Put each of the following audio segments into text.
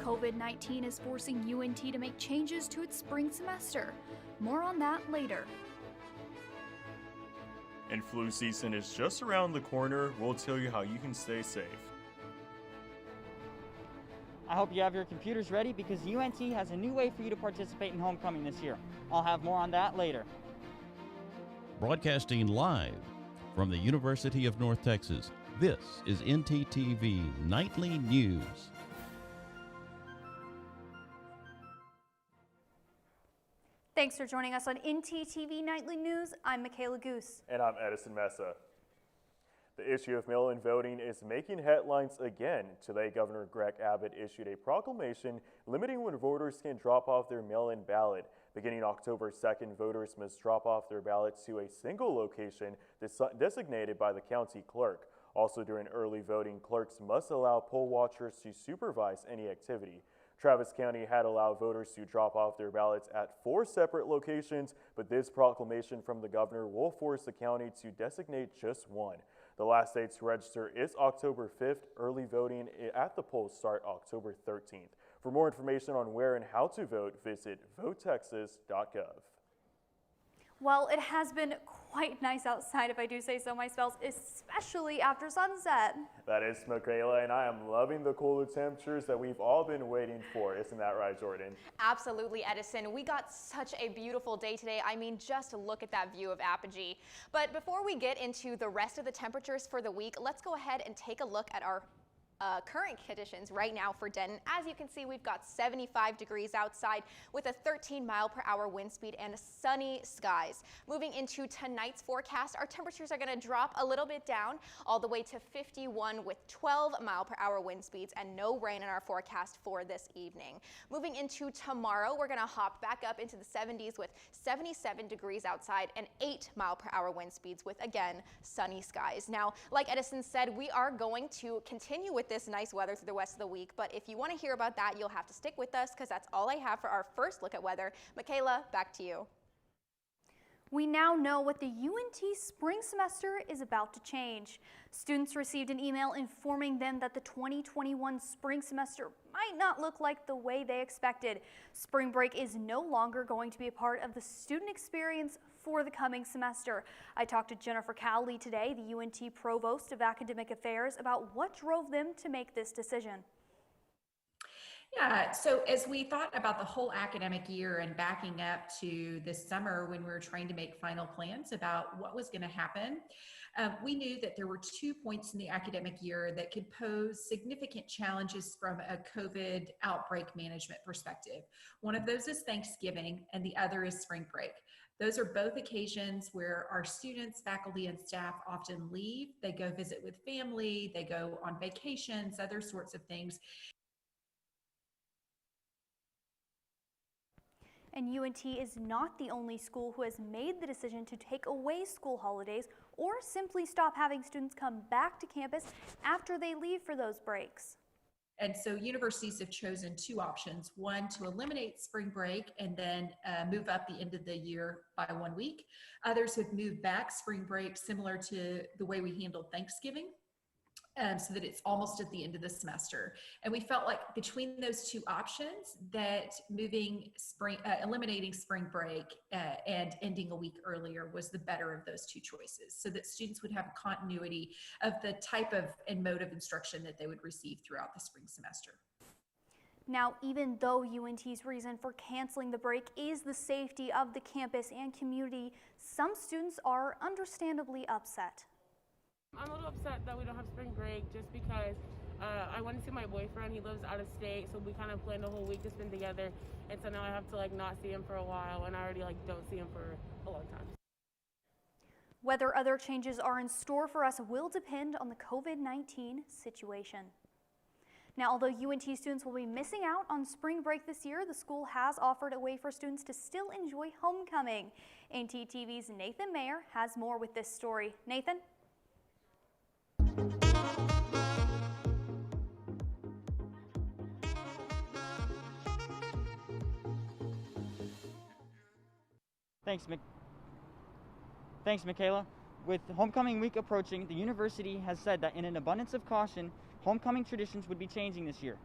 COVID-19 is forcing UNT to make changes to its spring semester. More on that later. And flu season is just around the corner. We'll tell you how you can stay safe. I hope you have your computers ready because UNT has a new way for you to participate in homecoming this year. I'll have more on that later. Broadcasting live from the University of North Texas, this is ntTV Nightly News. Thanks for joining us on ntTV Nightly News. I'm Michaela Goose. And I'm Edison Mesa. The issue of mail-in voting is making headlines again. Today, Governor Greg Abbott issued a proclamation limiting when voters can drop off their mail-in ballot. Beginning October 2nd, voters must drop off their ballots to a single location designated by the county clerk. Also, during early voting, clerks must allow poll watchers to supervise any activity. Travis County had allowed voters to drop off their ballots at 4 separate locations, but this proclamation from the governor will force the county to designate just one. The last day to register is October 5th. Early voting at the polls start October 13th. For more information on where and how to vote, visit votetexas.gov. Well, it has been quite nice outside, if I do say so myself, especially after sunset. That is Michaela, and I am loving the cooler temperatures that we've all been waiting for. Isn't that right, Jordan? Absolutely, Edison. We got such a beautiful day today. I mean, just look at that view of Apogee. But before we get into the rest of the temperatures for the week, let's go ahead and take a look at our current conditions right now for Denton. As you can see, we've got 75 degrees outside with a 13-mile-per-hour wind speed and sunny skies. Moving into tonight's forecast, our temperatures are going to drop a little bit down all the way to 51 with 12-mile-per-hour wind speeds and no rain in our forecast for this evening. Moving into tomorrow, we're going to hop back up into the 70s with 77 degrees outside and 8-mile-per-hour wind speeds with, again, sunny skies. Now, like Edison said, we are going to continue with this nice weather through the rest of the week, but if you want to hear about that, you'll have to stick with us because that's all I have for our first look at weather. Michaela, back to you. We now know what the UNT spring semester is about to change. Students received an email informing them that the 2021 spring semester might not look like the way they expected. Spring break is no longer going to be a part of the student experience for the coming semester. I talked to Jennifer Cowley today, the UNT Provost of Academic Affairs, about what drove them to make this decision. Yeah, so as we thought about the whole academic year and backing up to this summer when we were trying to make final plans about what was going to happen, we knew that there were 2 points in the academic year that could pose significant challenges from a COVID outbreak management perspective. One of those is Thanksgiving and the other is spring break. Those are both occasions where our students, faculty, and staff often leave. They go visit with family, they go on vacations, other sorts of things. And UNT is not the only school who has made the decision to take away school holidays or simply stop having students come back to campus after they leave for those breaks. And so universities have chosen 2 options, one to eliminate spring break and then move up the end of the year by 1 week. Others have moved back spring break similar to the way we handled Thanksgiving. So that it's almost at the end of the semester. And we felt like between those 2 options that eliminating spring break and ending a week earlier was the better of those 2 choices so that students would have continuity of the type of and mode of instruction that they would receive throughout the spring semester. Now, even though UNT's reason for canceling the break is the safety of the campus and community, some students are understandably upset. I'm a little upset that we don't have spring break just because I went to see my boyfriend. He lives out of state, so we kind of planned a whole week to spend together. And so now I have to not see him for a while, and I already don't see him for a long time. Whether other changes are in store for us will depend on the COVID-19 situation. Now, although UNT students will be missing out on spring break this year, the school has offered a way for students to still enjoy homecoming. ntTV's Nathan Mayer has more with this story. Nathan? Thanks, Michaela. With homecoming week approaching, the university has said that in an abundance of caution, homecoming traditions would be changing this year.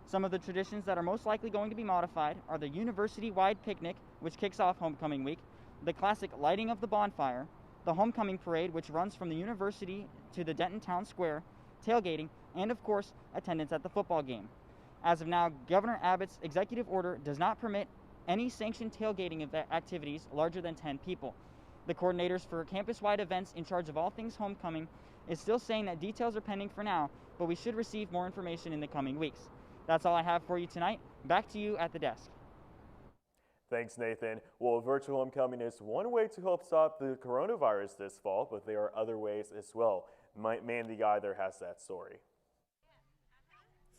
Some of the traditions that are most likely going to be modified are the university-wide picnic, which kicks off homecoming week, the classic lighting of the bonfire, the homecoming parade, which runs from the university to the Denton Town Square, tailgating, and of course, attendance at the football game. As of now, Governor Abbott's executive order does not permit any sanctioned tailgating activities larger than 10 people. The coordinators for campus-wide events in charge of all things homecoming is still saying that details are pending for now, but we should receive more information in the coming weeks. That's all I have for you tonight. Back to you at the desk. Thanks, Nathan. Well, virtual homecoming is one way to help stop the coronavirus this fall, but there are other ways as well. Mandy Either has that story.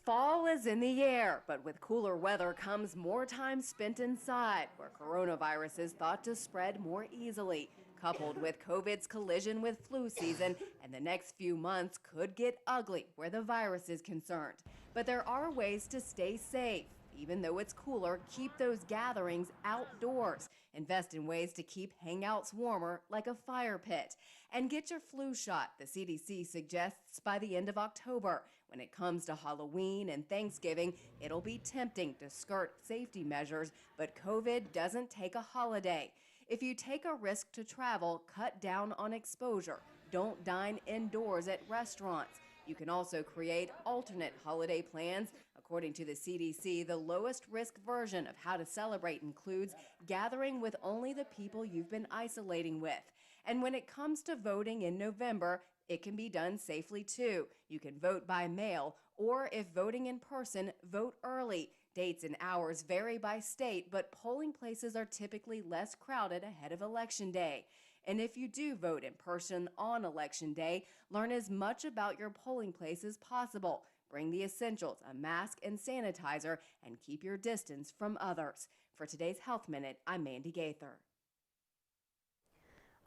Fall is in the air, but with cooler weather comes more time spent inside, where coronavirus is thought to spread more easily. Coupled with COVID's collision with flu season, and the next few months could get ugly where the virus is concerned. But there are ways to stay safe. Even though it's cooler, keep those gatherings outdoors. Invest in ways to keep hangouts warmer, like a fire pit. And get your flu shot, the CDC suggests, by the end of October. When it comes to Halloween and Thanksgiving, it'll be tempting to skirt safety measures, but COVID doesn't take a holiday. If you take a risk to travel, cut down on exposure. Don't dine indoors at restaurants. You can also create alternate holiday plans. According to the CDC, the lowest risk version of how to celebrate includes gathering with only the people you've been isolating with. And when it comes to voting in November, it can be done safely too. You can vote by mail, or if voting in person, vote early. Dates and hours vary by state, but polling places are typically less crowded ahead of Election Day. And if you do vote in person on Election Day, learn as much about your polling place as possible. Bring the essentials, a mask and sanitizer, and keep your distance from others. For today's Health Minute, I'm Mandy Gaither.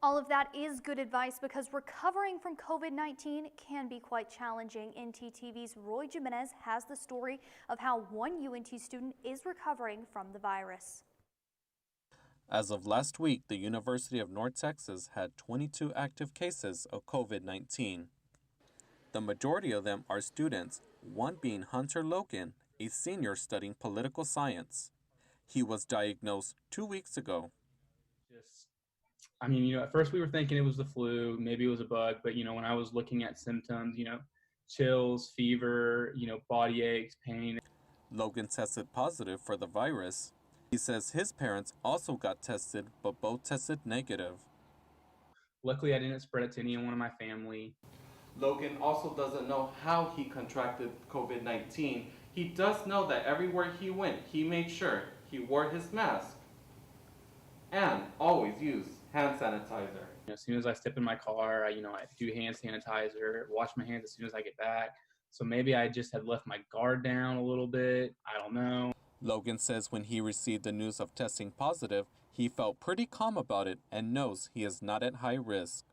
All of that is good advice because recovering from COVID-19 can be quite challenging. ntTV's Roy Jimenez has the story of how one UNT student is recovering from the virus. As of last week, the University of North Texas had 22 active cases of COVID-19. The majority of them are students, one being Hunter Logan, a senior studying political science. He was diagnosed 2 weeks ago. At first we were thinking it was the flu, maybe it was a bug, but, when I was looking at symptoms, chills, fever, body aches, pain. Logan tested positive for the virus. He says his parents also got tested, but both tested negative. Luckily, I didn't spread it to anyone in my family. Logan also doesn't know how he contracted COVID-19. He does know that everywhere he went, he made sure he wore his mask and always used hand sanitizer. As soon as I step in my car, I do hand sanitizer, wash my hands as soon as I get back. So maybe I just had left my guard down a little bit. I don't know. Logan says when he received the news of testing positive, he felt pretty calm about it and knows he is not at high risk.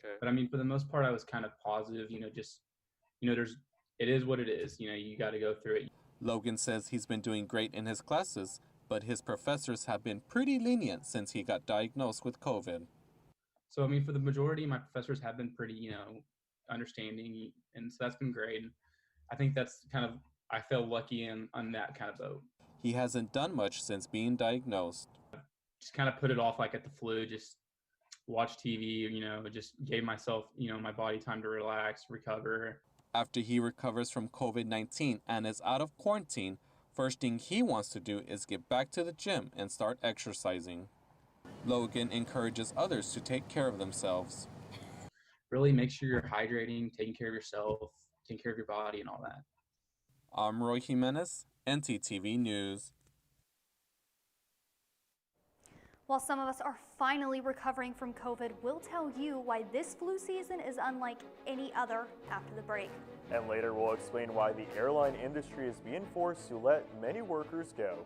Okay. But for the most part, I was kind of positive, it is what it is. You got to go through it. Logan says he's been doing great in his classes, but his professors have been pretty lenient since he got diagnosed with COVID. So, for the majority, my professors have been pretty, understanding, and so that's been great. And I think that's I feel lucky on that kind of boat. He hasn't done much since being diagnosed. Just kind of put it off like at the flu, just watch TV, just gave myself, my body time to relax, recover. After he recovers from COVID-19 and is out of quarantine, first thing he wants to do is get back to the gym and start exercising. Logan encourages others to take care of themselves. Really make sure you're hydrating, taking care of yourself, taking care of your body and all that. I'm Roy Jimenez, ntTV News. While some of us are finally recovering from COVID, we'll tell you why this flu season is unlike any other after the break. And later we'll explain why the airline industry is being forced to let many workers go.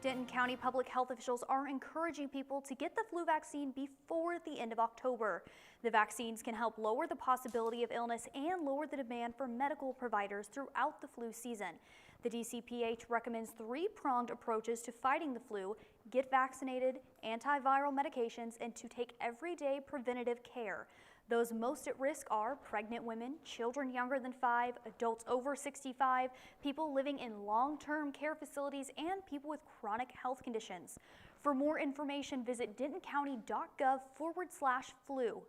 Denton County public health officials are encouraging people to get the flu vaccine before the end of October. The vaccines can help lower the possibility of illness and lower the demand for medical providers throughout the flu season. The DCPH recommends three-pronged approaches to fighting the flu: get vaccinated, antiviral medications, and to take everyday preventative care. Those most at risk are pregnant women, children younger than 5, adults over 65, people living in long-term care facilities, and people with chronic health conditions. For more information, visit dentoncounty.gov/flu.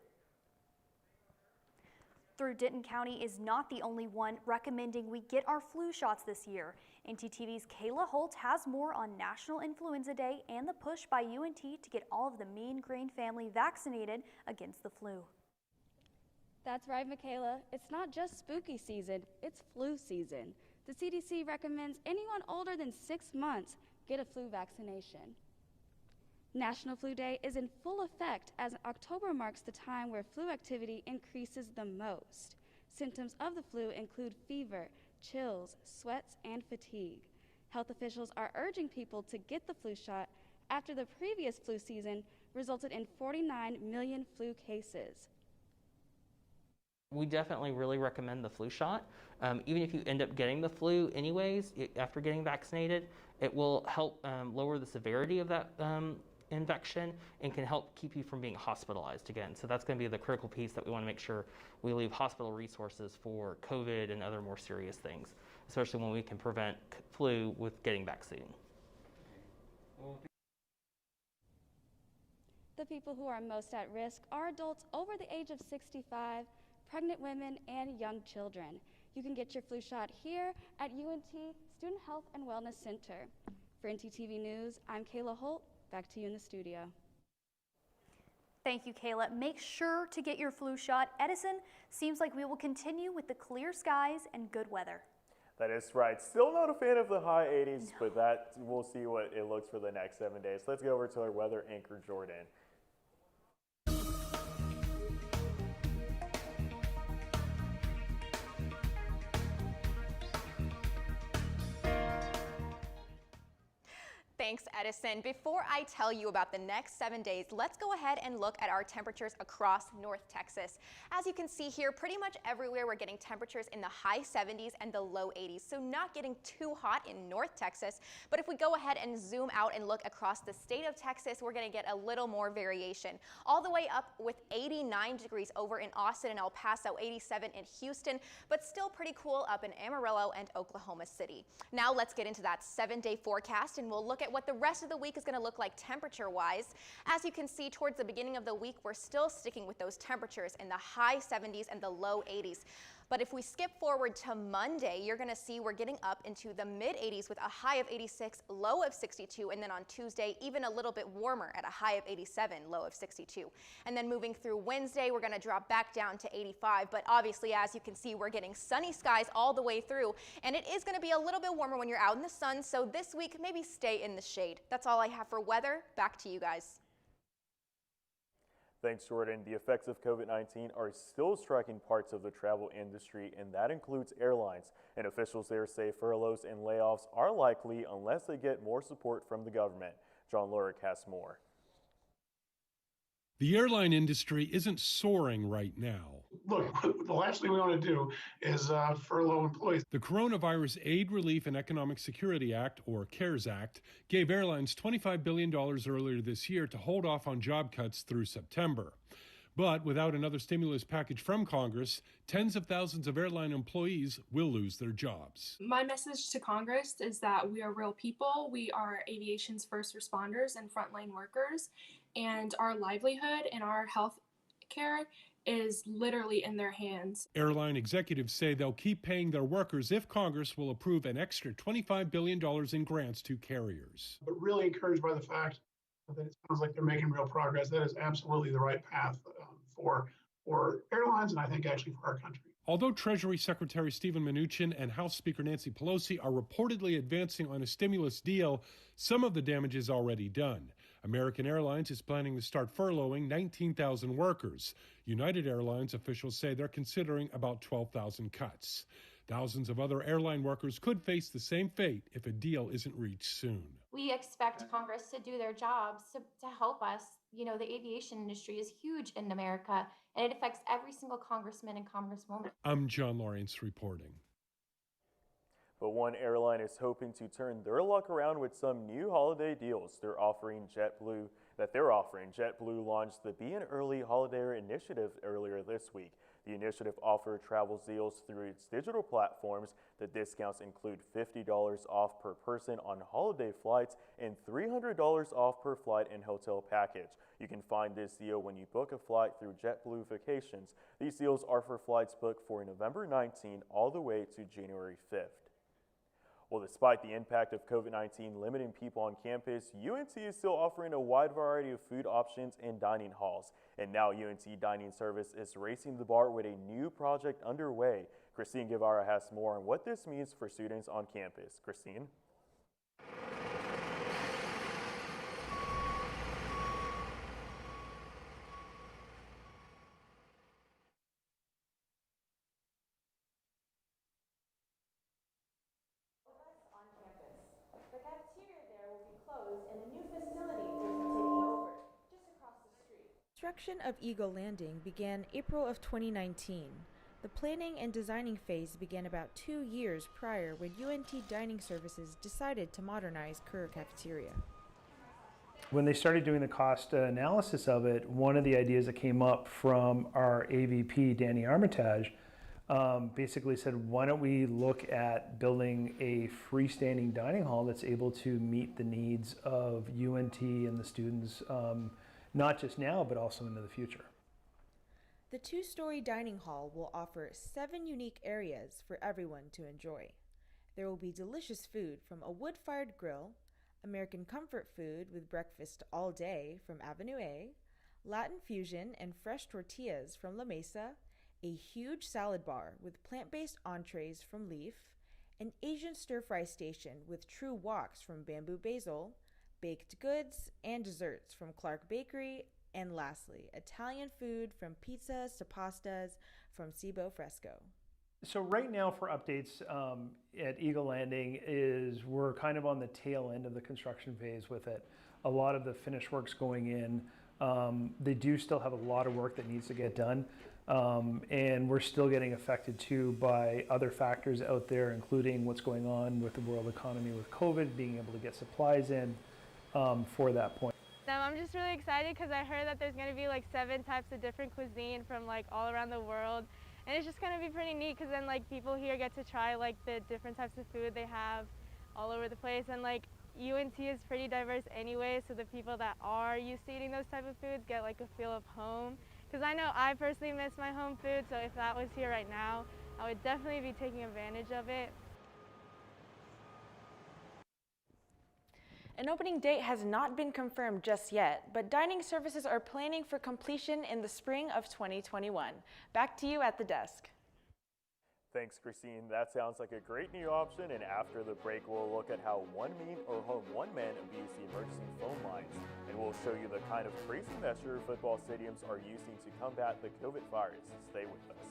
Through Denton County is not the only one recommending we get our flu shots this year. ntTV's Kayla Holt has more on National Influenza Day and the push by UNT to get all of the Mean Green family vaccinated against the flu. That's right, Michaela. It's not just spooky season, it's flu season. The CDC recommends anyone older than 6 months get a flu vaccination. National Flu Day is in full effect as October marks the time where flu activity increases the most. Symptoms of the flu include fever, chills, sweats, and fatigue. Health officials are urging people to get the flu shot after the previous flu season resulted in 49 million flu cases. We definitely really recommend the flu shot. Even if you end up getting the flu anyways, after getting vaccinated, it will help lower the severity of that infection and can help keep you from being hospitalized again. So that's going to be the critical piece that we want to make sure we leave hospital resources for COVID and other more serious things, especially when we can prevent flu with getting vaccinated. The people who are most at risk are adults over the age of 65, pregnant women, and young children. You can get your flu shot here at UNT Student Health and Wellness Center. For ntTV News, I'm Kayla Holt. Back to you in the studio. Thank you, Kayla. Make sure to get your flu shot. Edison, seems like we will continue with the clear skies and good weather. That is right. Still not a fan of the high 80s, but that we'll see what it looks for the next 7 days. Let's go over to our weather anchor, Jordan. Thanks, Edison. Before I tell you about the next 7 days, let's go ahead and look at our temperatures across North Texas. As you can see here, pretty much everywhere we're getting temperatures in the high 70s and the low 80s, so not getting too hot in North Texas. But if we go ahead and zoom out and look across the state of Texas, we're going to get a little more variation. All the way up with 89 degrees over in Austin and El Paso, 87 in Houston, but still pretty cool up in Amarillo and Oklahoma City. Now let's get into that 7-day forecast, and we'll look at what the rest of the week is going to look like temperature-wise. As you can see, towards the beginning of the week, we're still sticking with those temperatures in the high 70s and the low 80s. But if we skip forward to Monday, you're going to see we're getting up into the mid-80s with a high of 86, low of 62, and then on Tuesday, even a little bit warmer at a high of 87, low of 62. And then moving through Wednesday, we're going to drop back down to 85, but obviously, as you can see, we're getting sunny skies all the way through, and it is going to be a little bit warmer when you're out in the sun, so this week, maybe stay in the shade. That's all I have for weather. Back to you guys. Thanks, Jordan. The effects of COVID-19 are still striking parts of the travel industry, and that includes airlines. And officials there say furloughs and layoffs are likely unless they get more support from the government. John Lurick has more. The airline industry isn't soaring right now. Look, the last thing we want to do is furlough employees. The Coronavirus Aid, Relief, and Economic Security Act, or CARES Act, gave airlines $25 billion earlier this year to hold off on job cuts through September. But without another stimulus package from Congress, tens of thousands of airline employees will lose their jobs. My message to Congress is that we are real people. We are aviation's first responders and frontline workers, and our livelihood and our health care is literally in their hands. Airline executives say they'll keep paying their workers if Congress will approve an extra $25 billion in grants to carriers. But really encouraged by the fact that it sounds like they're making real progress. That is absolutely the right path for airlines, and I think actually for our country. Although Treasury Secretary Steven Mnuchin and House Speaker Nancy Pelosi are reportedly advancing on a stimulus deal, some of the damage is already done. American Airlines is planning to start furloughing 19,000 workers. United Airlines officials say they're considering about 12,000 cuts. Thousands of other airline workers could face the same fate if a deal isn't reached soon. We expect Congress to do their jobs to help us. You know, the aviation industry is huge in America, and it affects every single congressman and congresswoman. I'm John Lawrence reporting. But one airline is hoping to turn their luck around with some new holiday deals they're offering. JetBlue launched the Be an Early Holiday Initiative earlier this week. The initiative offered travel deals through its digital platforms. The discounts include $50 off per person on holiday flights and $300 off per flight and hotel package. You can find this deal when you book a flight through JetBlue Vacations. These deals are for flights booked for November 19 all the way to January 5th. Well, despite the impact of COVID-19 limiting people on campus, UNT is still offering a wide variety of food options in dining halls. And now UNT Dining Service is raising the bar with a new project underway. Christine Guevara has more on what this means for students on campus. Christine? Construction of Eagle Landing began April of 2019. The planning and designing phase began about 2 years prior when UNT Dining Services decided to modernize Curra Cafeteria. When they started doing the cost analysis of it, one of the ideas that came up from our AVP, Danny Armitage, basically said, why don't we look at building a freestanding dining hall that's able to meet the needs of UNT and the students, not just now, but also into the future. The 2-story dining hall will offer 7 unique areas for everyone to enjoy. There will be delicious food from a wood-fired grill, American comfort food with breakfast all day from Avenue A, Latin fusion and fresh tortillas from La Mesa, a huge salad bar with plant-based entrees from Leaf, an Asian stir-fry station with true woks from Bamboo Basil, baked goods and desserts from Clark Bakery, and lastly, Italian food from pizzas to pastas from Cibo Fresco. So right now for updates at Eagle Landing is we're kind of on the tail end of the construction phase with it. A lot of the finish work's going in. They do still have a lot of work that needs to get done. And we're still getting affected too by other factors out there, including what's going on with the world economy with COVID, being able to get supplies in for that point. I'm just really excited because I heard that there's going to be like 7 types of different cuisine from like all around the world. And it's just going to be pretty neat because then like people here get to try like the different types of food they have all over the place. And like UNT is pretty diverse anyway, so the people that are used to eating those type of foods get like a feel of home. Because I know I personally miss my home food, so if that was here right now, I would definitely be taking advantage of it. An opening date has not been confirmed just yet, but dining services are planning for completion in the spring of 2021. Back to you at the desk. Thanks, Christine. That sounds like a great new option, and after the break, we'll look at how one man abused the emergency phone lines, and we'll show you the kind of crazy measure football stadiums are using to combat the COVID virus. Stay with us.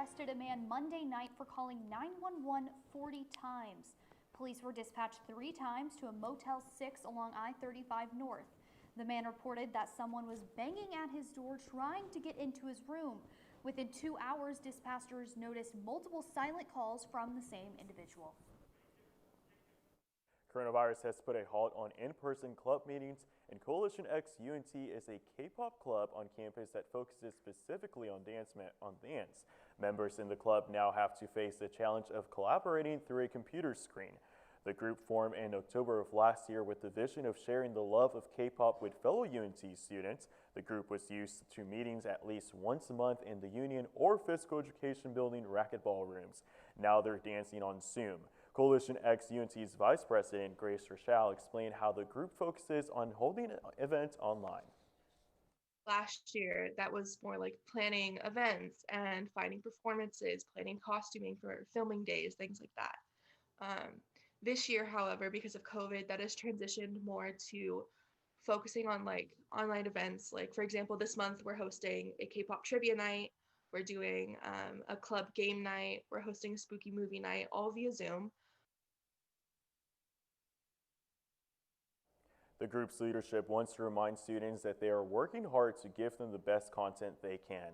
arrested a man Monday night for calling 911 40 times. Police were dispatched 3 times to a Motel 6 along I-35 North. The man reported that someone was banging at his door trying to get into his room. Within 2 hours, dispatchers noticed multiple silent calls from the same individual. Coronavirus has put a halt on in-person club meetings, and Coalition X UNT is a K-pop club on campus that focuses specifically on dance. Members in the club now have to face the challenge of collaborating through a computer screen. The group formed in October of last year with the vision of sharing the love of K-pop with fellow UNT students. The group was used to meetings at least once a month in the Union or Physical Education Building racquetball rooms. Now they're dancing on Zoom. Coalition X UNT's Vice President Grace Rochelle explained how the group focuses on holding events online. Last year, that was more like planning events and finding performances, planning costuming for filming days, things like that. This year, however, because of COVID, that has transitioned more to focusing on like online events. Like, for example, this month we're hosting a K-pop trivia night. We're doing a club game night. We're hosting a spooky movie night, all via Zoom. The group's leadership wants to remind students that they are working hard to give them the best content they can.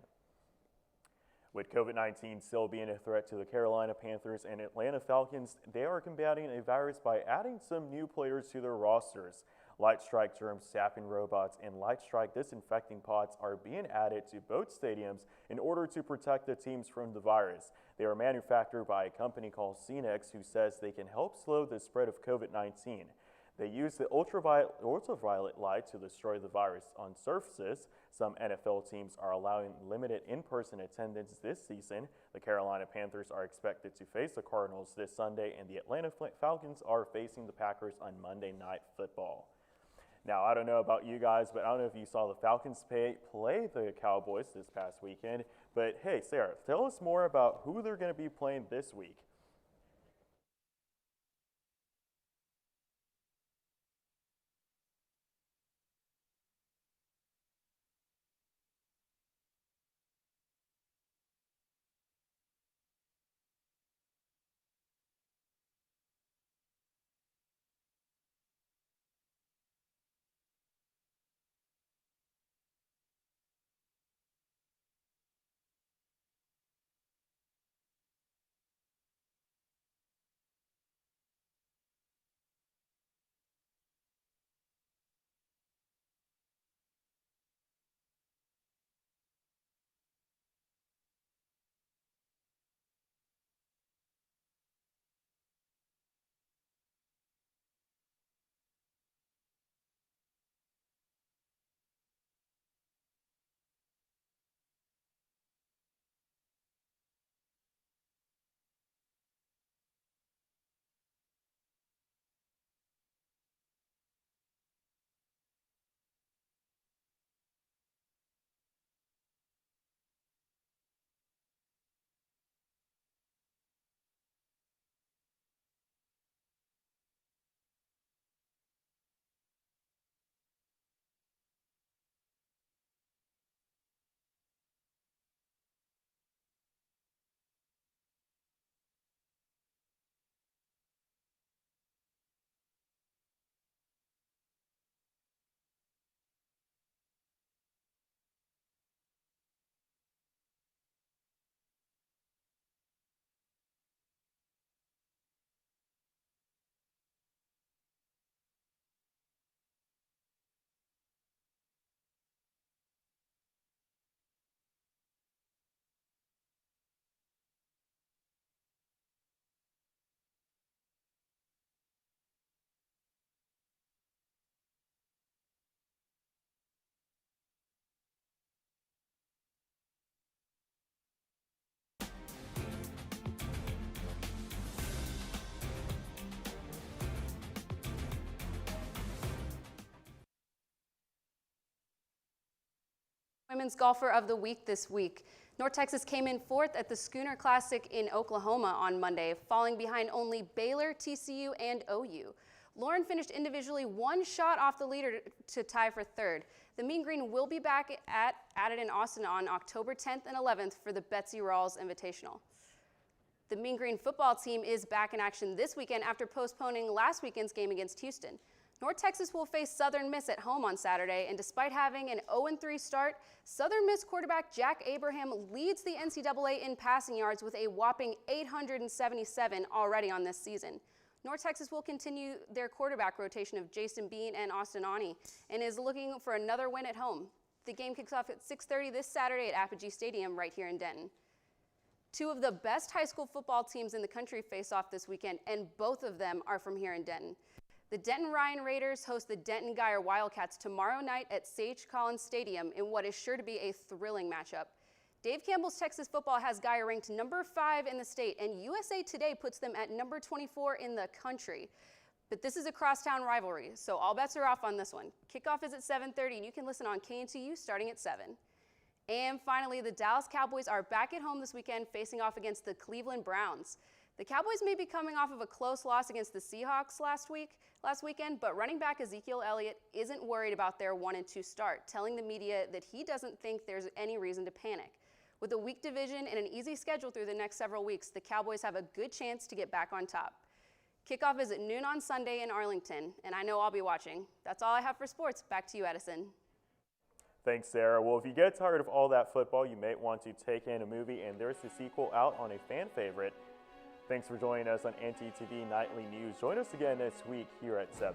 With COVID-19 still being a threat to the Carolina Panthers and Atlanta Falcons, they are combating a virus by adding some new players to their rosters. Light strike germ sapping robots and light strike disinfecting pods are being added to both stadiums in order to protect the teams from the virus. They are manufactured by a company called Cenex, who says they can help slow the spread of COVID-19. They use the ultraviolet light to destroy the virus on surfaces. Some NFL teams are allowing limited in-person attendance this season. The Carolina Panthers are expected to face the Cardinals this Sunday, and the Atlanta Falcons are facing the Packers on Monday Night Football. Now, I don't know about you guys, but I don't know if you saw the Falcons play the Cowboys this past weekend. But hey, Sarah, tell us more about who they're going to be playing this week. Women's Golfer of the Week this week. North Texas came in 4th at the Schooner Classic in Oklahoma on Monday, falling behind only Baylor, TCU, and OU. Lauren finished individually one shot off the leader to tie for third. The Mean Green will be back at it in Austin on October 10th and 11th for the Betsy Rawls Invitational. The Mean Green football team is back in action this weekend after postponing last weekend's game against Houston. North Texas will face Southern Miss at home on Saturday, and despite having an 0-3 start, Southern Miss quarterback Jack Abraham leads the NCAA in passing yards with a whopping 877 already on this season. North Texas will continue their quarterback rotation of Jason Bean and Austin Awney and is looking for another win at home. The game kicks off at 6:30 this Saturday at Apogee Stadium right here in Denton. Two of the best high school football teams in the country face off this weekend, and both of them are from here in Denton. The Denton Ryan Raiders host the Denton Geyer Wildcats tomorrow night at Sage Collins Stadium in what is sure to be a thrilling matchup. Dave Campbell's Texas football has Geyer ranked number 5 in the state, and USA Today puts them at number 24 in the country. But this is a crosstown rivalry, so all bets are off on this one. Kickoff is at 7:30, and you can listen on KNTU starting at 7. And finally, the Dallas Cowboys are back at home this weekend facing off against the Cleveland Browns. The Cowboys may be coming off of a close loss against the Seahawks last weekend, but running back Ezekiel Elliott isn't worried about their 1-2 start, telling the media that he doesn't think there's any reason to panic. With a weak division and an easy schedule through the next several weeks, the Cowboys have a good chance to get back on top. Kickoff is at noon on Sunday in Arlington, and I know I'll be watching. That's all I have for sports. Back to you, Edison. Thanks, Sarah. Well, if you get tired of all that football, you may want to take in a movie, and there's the sequel out on a fan favorite. Thanks for joining us on ntTV Nightly News. Join us again this week here at 7.